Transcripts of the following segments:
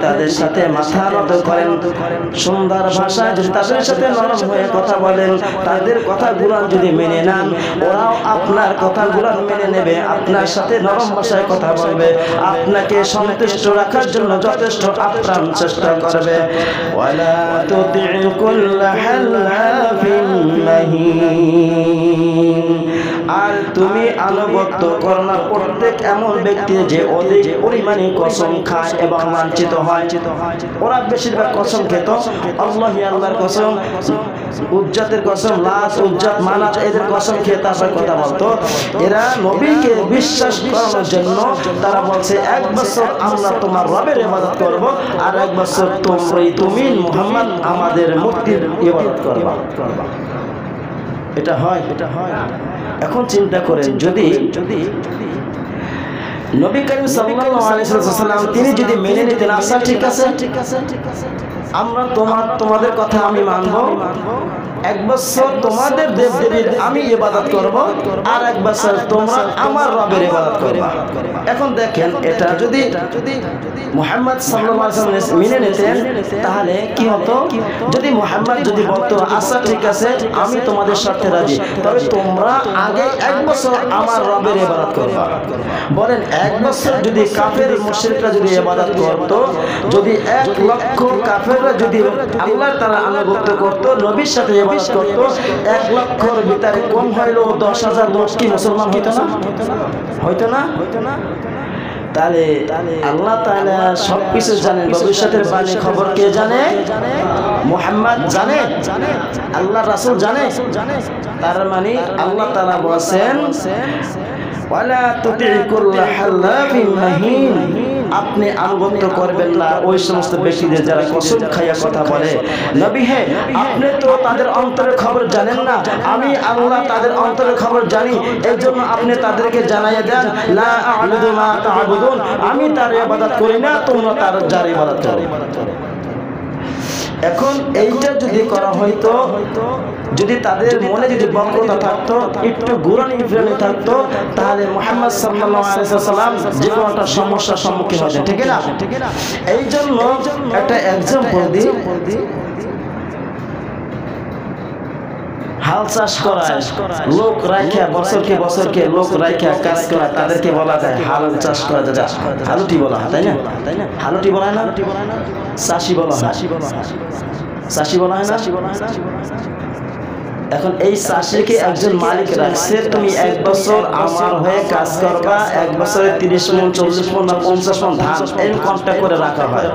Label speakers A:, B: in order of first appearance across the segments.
A: তাদের সাথে মাথা নত করেন, সুন্দর ভাষায় যদি তাদের সাথে নরম হয়ে কথা বলেন, তাদের কথাগুলো যদি মেনে নেন, ওরাও আপনার কথাগুলো মেনে নেবে, আপনার সাথে নরম ভাষায় কথা বলবে, আপনাকে সন্তুষ্ট রাখার জন্য যথেষ্ট আপ্রাণ চেষ্টা করবে। ওয়ালা তুতি'উ কুল্লা হাল্লাফিন মাহিন, আর তুমি আনুগত্য করো না প্রত্যেক এমন ব্যক্তি যে অধিক পরিমাণে কসম খায় এবং লাঞ্ছিত হয়। ওরা বেশিরভাগ কসম খেত, আল্লাহর কসম, উজ্জাতের কসম, লাত, উজ্জাত, মানাত, এদের কসম খেয়ে তারপর কথা বলতো। এরা নবীকে বিশ্বাস করানোর জন্য তারা বলছে 1 বছর আমরা তোমার রবের ইবাদত করব, আর 1 বছর তুমি মুহাম্মদ আমাদের মূর্তির ইবাদত করবা। এটা হয়। এখন চিন্তা করেন, যদি নবী করিম সাল্লাল্লাহু আলাইহি ওয়াসাল্লাম তিনি যদি মেনে নিতেন, আচ্ছা ঠিক আছে আমরা তোমাদের কথা আমি মানব, 1 বছর তোমাদের দেবদেবীর আমি ইবাদত করব, আর 1 বছর তোমরা আমার রবের ইবাদত করবা। এখন দেখেন, এটা যদি মুহাম্মদ সাল্লাল্লাহু আলাইহি ওয়াসাল্লাম মেনে নিতেন তাহলে কি হতো? যদি মুহাম্মদ যদি বলতো আচ্ছা ঠিক আছে আমি তোমাদের সাথে রাজি, তবে তোমরা আগে 1 বছর আমার রবের ইবাদত করবা। বলেন 1 বছর যদি কাফের মুশরিকরা যদি ইবাদত করত, যদি 1 লক্ষ কাফেররা যদি আল্লাহর তাআলা আনুগত্য করত, নবীর সাথে ইবাদত করত, 1 লক্ষর ভিতরে কম হইলো 10,000 লোক কি মুসলমান হইতো না? তাহলে আল্লাহ তাআলা সবকিছু জানেন, ভবিষ্যতের বাণী খবর কে জানে? মুহাম্মদ জানে, আল্লাহ রাসূল জানে। তার মানে আল্লাহ তাআলা বলেন ওয়ালা তুতি'উ কুল্লা হাল্লাফিন মাহিন, আপনি আনুগত্য করবেন না ওই সমস্ত ব্যক্তিদের যারা কসম খাইয়া কথা বলে। নবী হে, আপনি তো তাদের অন্তরের খবর জানেন না, আমি আল্লাহ তাদের অন্তরের খবর জানি, এজন্য আপনি তাদেরকে জানাইয়া দেন লা আ'বুদু মা তা'বুদুন, আমি তার ইবাদত করি না, তোমরা তার যার ইবাদত করো। এখন এইটা যদি করা হইতো, যদি তাদের মনে যদি বক্রতা থাকতো, একটু গোড়ানি ফিরানি থাকতো, তাহলে মুহাম্মদ সাল্লাল্লাহু আলাইহি ওয়াসাল্লাম যে কোনো একটা সমস্যার সম্মুখীন হতেন, ঠিক না? এই জন্য একটা এক্সাম্পল দিই, হাল চাষ করা লোক রাখিয়া বছরকে লোক রাখিয়া কাজ করা, তাদেরকে বলা যায় হাল চাষ করা যায়, হালুটি বলা হয়, তাই না? হালুটি বলা হয় না, চাষি বলা হয়, চাষি বলা হয় না। এখন এই চাষিকে একজন মালিক রাখছে, তুমি 1 বছর আমার হয়ে কাজ করবা, 1 বছরে 30 মণ 40 মণ না 50 মণ ধান এই কন্ট্রাক্ট করে রাখা হয়।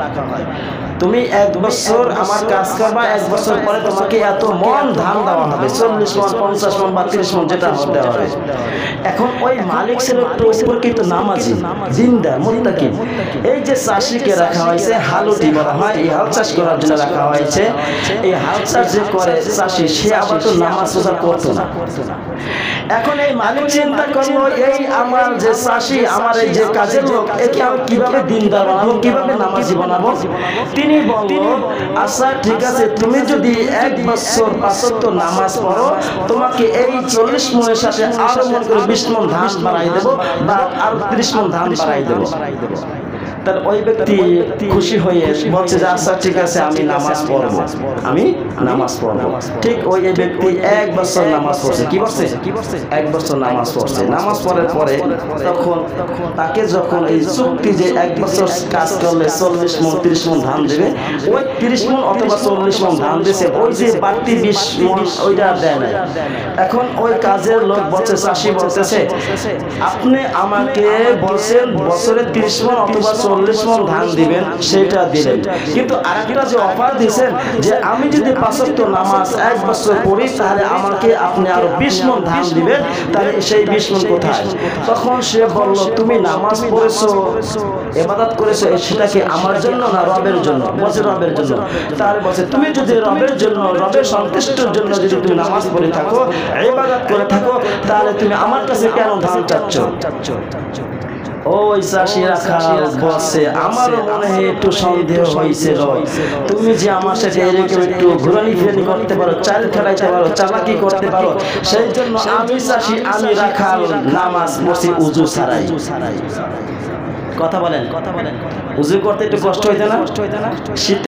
A: তুমি 1 বছর আমার কাজ করবা, 1 বছর পরে তোমাকে এত মণ ধান দেওয়া হবে, 40 মণ 50 মণ বা 30 মণ যেটা দেওয়া হবে। এখন ওই মালিক ছিল প্রকৃত নামাজি, দিনদার, মুত্তাকি। এই যে চাষিকে রাখা হয়েছে হালুটি বলা হয়, এই হাল চাষ করার জন্য রাখা হয়েছে। এই হাল চাষ যে করে চাষি, সে আবার তো নামাজ রোজা করতো না। এখন এই মালিক চিন্তা করলো, এই আমার যে চাষি, আমার এই যে কাজের লোক, একে আমি কিভাবে দিনদার বানাবো, কিভাবে নামাজি বানাবো। তিনি বলল আচ্ছা ঠিক আছে, তুমি যদি 1 বছর 5 ওয়াক্ত নামাজ পড়ো, তোমাকে এই 40 মণের সাথে আরো মনে করে 20 মণ ধান বাড়াই দেবো, বা আরো 30 মণ ধান বাড়াই দেবো। তার ওই ব্যক্তি খুশি হয়ে বলছে যে আচ্ছা ঠিক আছে আমি নামাজ পড়বো, আমি নামাজ পড়বো। ঠিক ওই ব্যক্তি 1 বছর নামাজ পড়ছে। কি বলছে? 1 বছর নামাজ পড়ছে। নামাজ পড়ার পরে তখন তাকে যখন এই চুক্তি যে 1 বছর কাজ করলে 40 মণ 30 মণ ধান দেবে, ওই 30 মণ অথবা 40 মণ ধান দিয়েছে, ওই যে বাড়তি 20 মণ ওইটা দেয় না। এখন ওই কাজের লোক বলছে, চাষি বলতেছে আপনি আমাকে বলছেন বছরে 30 মণ অথবা 40 মণ ধান দিবেন, সেটা দিলেন, কিন্তু আরেকটা যে অফার দিয়েছেন যে আমি যদি 5 ওয়াক্ত নামাজ 1 বছর পড়ি তাহলে আমাকে আপনি আরো 20 মণ ধান দিবেন, তাহলে সেই 20 মণ কোথায়? তখন সে বলল তুমি নামাজ পড়েছো, ইবাদত করেছো, সেটা কি আমার জন্য না রবের জন্য? বলছে রবের জন্য। তাহলে বলছে তুমি যদি রবের জন্য, রবের সন্তুষ্টির জন্য যদি তুমি নামাজ পড়ে থাকো, ইবাদত করে থাকো, তাহলে তুমি আমার কাছে কেন ধান চাচ্ছ? ওই চাষি রাখা বলছে আমার মনে হয় একটু সন্দেহ হয়েছিল, তুমি যে আমার সাথে এরকম একটু ঘুরানি ফিরানি করতে পারো, চাল খেলাইতে পারো, চালাকি করতে পারো, সেই জন্য আমি চাষি, আমি রাখাল নামাজ পড়ছি উজু ছাড়াই। কথা বলেন উজু করতে একটু কষ্ট হইতো না শীত